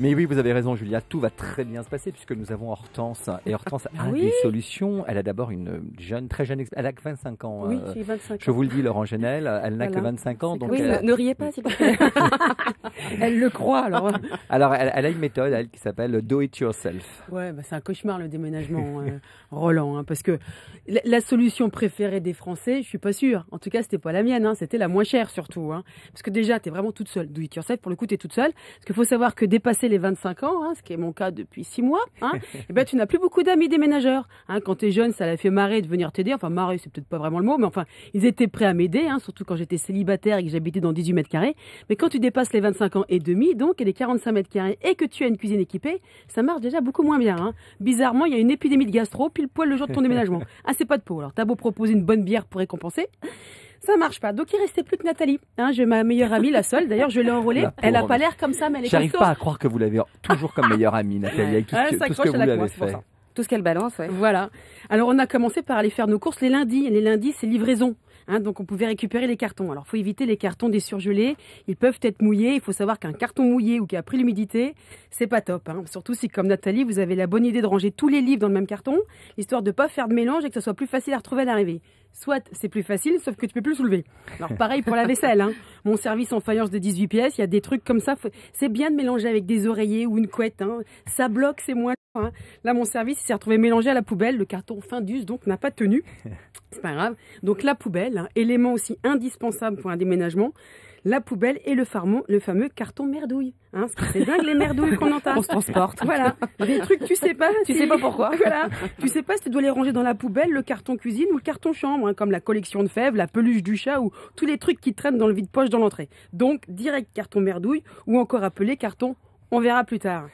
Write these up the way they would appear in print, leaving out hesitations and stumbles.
Mais oui, vous avez raison, Julia, tout va très bien se passer puisque nous avons Hortense. Et Hortense a des solutions. Elle a d'abord une jeune, très jeune, elle a que 25 ans. Oui, j'ai 25 ans. Je vous le dis, Laurent Genel, elle n'a que 25 ans. Donc oui, ne riez pas, s'il vous plaît. Elle le croit, alors. Alors, elle a une méthode, elle, qui s'appelle Do It Yourself. Ouais, bah, c'est un cauchemar, le déménagement, Roland, hein, parce que la solution préférée des Français, je suis pas sûre. En tout cas, c'était pas la mienne, hein, c'était la moins chère, surtout, hein. Parce que déjà, tu es vraiment toute seule. Do It Yourself, pour le coup, tu es toute seule. Parce qu'il faut savoir que dépasser les 25 ans, hein, ce qui est mon cas depuis 6 mois, hein, et ben, tu n'as plus beaucoup d'amis déménageurs. Hein. Quand tu es jeune, ça l'a fait marrer de venir t'aider. Enfin, marrer, c'est peut-être pas vraiment le mot, mais enfin, ils étaient prêts à m'aider, hein, surtout quand j'étais célibataire et que j'habitais dans 18 mètres carrés. Mais quand tu dépasses les 25 ans et demi, donc, et les 45 mètres carrés, et que tu as une cuisine équipée, ça marche déjà beaucoup moins bien. Hein. Bizarrement, il y a une épidémie de gastro pile poil le jour de ton déménagement. Ah, c'est pas de peau. Alors, t'as beau proposer une bonne bière pour récompenser, ça marche pas. Donc il restait plus que Nathalie. Hein, j'ai ma meilleure amie, la seule. D'ailleurs, je l'ai enrôlée. Elle a pas l'air comme ça, mais elle est J'arrive pas à croire que vous l'avez toujours comme meilleure amie, Nathalie, avec tout ce que vous lui avez fait. Tout ce qu'elle balance, ouais. Voilà. Alors on a commencé par aller faire nos courses les lundis. Les lundis, c'est livraison. Hein, donc on pouvait récupérer les cartons. Alors il faut éviter les cartons des surgelés. Ils peuvent être mouillés. Il faut savoir qu'un carton mouillé ou qui a pris l'humidité, c'est pas top. Hein. Surtout si, comme Nathalie, vous avez la bonne idée de ranger tous les livres dans le même carton, histoire de pas faire de mélange et que ce soit plus facile à retrouver à l'arrivée. Soit c'est plus facile, sauf que tu peux plus le soulever. Alors pareil pour la vaisselle. Hein. Mon service en faïence de 18 pièces, il y a des trucs comme ça. C'est bien de mélanger avec des oreillers ou une couette. Hein. Ça bloque, c'est moins. Hein. Là, mon service, il s'est retrouvé mélangé à la poubelle. Le carton fin d'use, donc, n'a pas tenu. C'est pas grave. Donc, la poubelle, hein, élément aussi indispensable pour un déménagement. La poubelle et le fameux carton merdouille. Hein, c'est dingue les merdouilles qu'on entend. On se transporte. Voilà. Des trucs, tu sais pas. Tu sais pas pourquoi. Voilà. Tu sais pas si tu dois les ranger dans la poubelle, le carton cuisine ou le carton chambre, hein, comme la collection de fèves, la peluche du chat ou tous les trucs qui traînent dans le vide-poche dans l'entrée. Donc, direct carton merdouille ou encore appelé carton. On verra plus tard.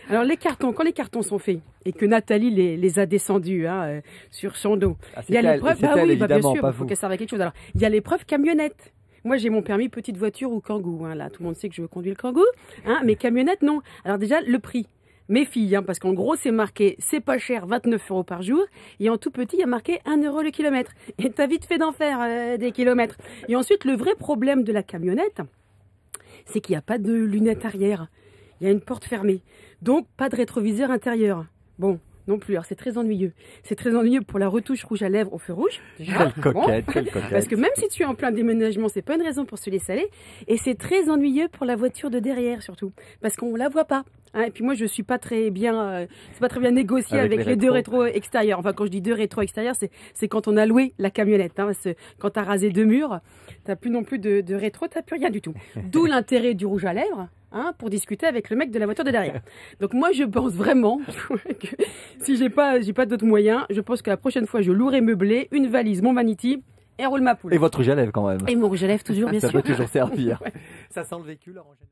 Alors les cartons, quand les cartons sont faits et que Nathalie les a descendus hein, sur son dos, il y a l'épreuve. Bah oui, bien sûr, il faut qu'elle serve à quelque chose. Alors il y a l'épreuve camionnette. Moi, j'ai mon permis petite voiture ou kangou. Hein, là, tout le monde sait que je conduis le kangou. Hein, mais camionnette, non. Alors déjà, le prix. Mes filles, hein, parce qu'en gros, c'est marqué, c'est pas cher, 29 € par jour. Et en tout petit, il y a marqué 1 € le kilomètre. Et t'as vite fait d'en faire des kilomètres. Et ensuite, le vrai problème de la camionnette, c'est qu'il n'y a pas de lunettes arrière. Il y a une porte fermée. Donc, pas de rétroviseur intérieur. Bon, non plus. Alors, c'est très ennuyeux. C'est très ennuyeux pour la retouche rouge à lèvres au feu rouge. Quelle coquette, quelle coquette. Parce que même si tu es en plein déménagement, c'est pas une raison pour se laisser aller. Et c'est très ennuyeux pour la voiture de derrière, surtout. Parce qu'on la voit pas. Hein, et puis moi, je suis pas très bien, c'est pas très bien négocié avec les deux rétros extérieurs. Enfin, quand je dis deux rétros extérieurs, c'est quand on a loué la camionnette. Hein, quand t'as rasé 2 murs, t'as plus non plus de rétro, t'as plus rien du tout. D'où l'intérêt du rouge à lèvres. Hein, pour discuter avec le mec de la voiture de derrière. Donc moi, je pense vraiment que si j'ai pas d'autres moyens, je pense que la prochaine fois, je louerai meublé, une valise, mon vanity et roule ma poule. Et votre rouge à lèvres quand même. Et mon rouge à lèvres toujours, bien sûr. Ça peut toujours servir. Ouais. Ça sent le véhicule, Laurent Genel.